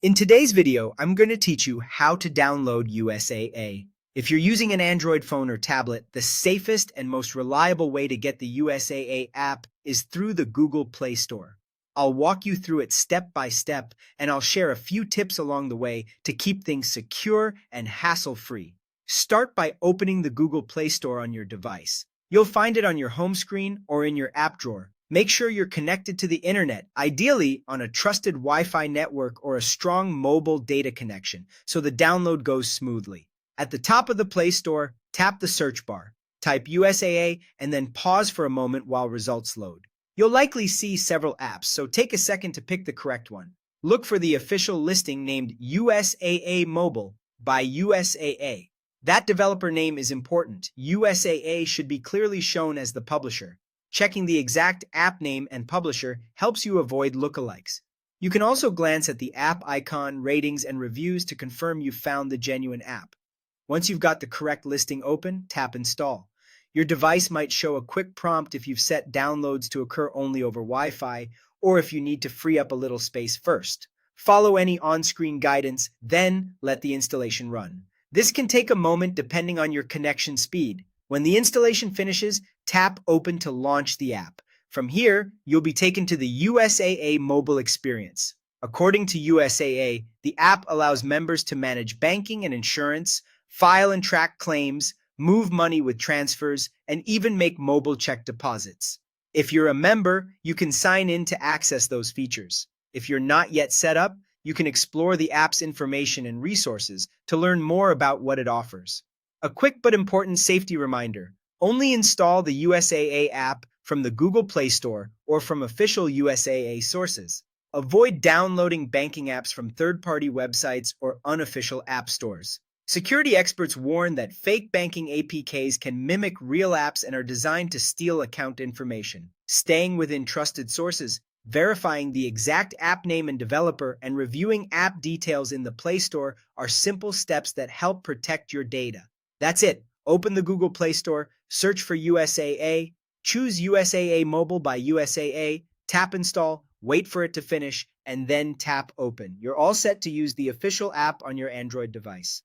In today's video, I'm going to teach you how to download USAA. If you're using an Android phone or tablet, the safest and most reliable way to get the USAA app is through the Google Play Store. I'll walk you through it step by step, and I'll share a few tips along the way to keep things secure and hassle-free. Start by opening the Google Play Store on your device. You'll find it on your home screen or in your app drawer. Make sure you're connected to the internet, ideally on a trusted Wi-Fi network or a strong mobile data connection, so the download goes smoothly. At the top of the Play Store, tap the search bar, type USAA, and then pause for a moment while results load. You'll likely see several apps, so take a second to pick the correct one. Look for the official listing named USAA Mobile by USAA. That developer name is important. USAA should be clearly shown as the publisher. Checking the exact app name and publisher helps you avoid lookalikes. You can also glance at the app icon, ratings, and reviews to confirm you've found the genuine app. Once you've got the correct listing open, tap Install. Your device might show a quick prompt if you've set downloads to occur only over Wi-Fi, or if you need to free up a little space first. Follow any on-screen guidance, then let the installation run. This can take a moment depending on your connection speed. When the installation finishes, tap Open to launch the app. From here, you'll be taken to the USAA mobile experience. According to USAA, the app allows members to manage banking and insurance, file and track claims, move money with transfers, and even make mobile check deposits. If you're a member, you can sign in to access those features. If you're not yet set up, you can explore the app's information and resources to learn more about what it offers. A quick but important safety reminder: only install the USAA app from the Google Play Store or from official USAA sources. Avoid downloading banking apps from third-party websites or unofficial app stores. Security experts warn that fake banking APKs can mimic real apps and are designed to steal account information. Staying within trusted sources, verifying the exact app name and developer, and reviewing app details in the Play Store are simple steps that help protect your data. That's it. Open the Google Play Store, search for USAA, choose USAA Mobile by USAA, tap Install, wait for it to finish, and then tap Open. You're all set to use the official app on your Android device.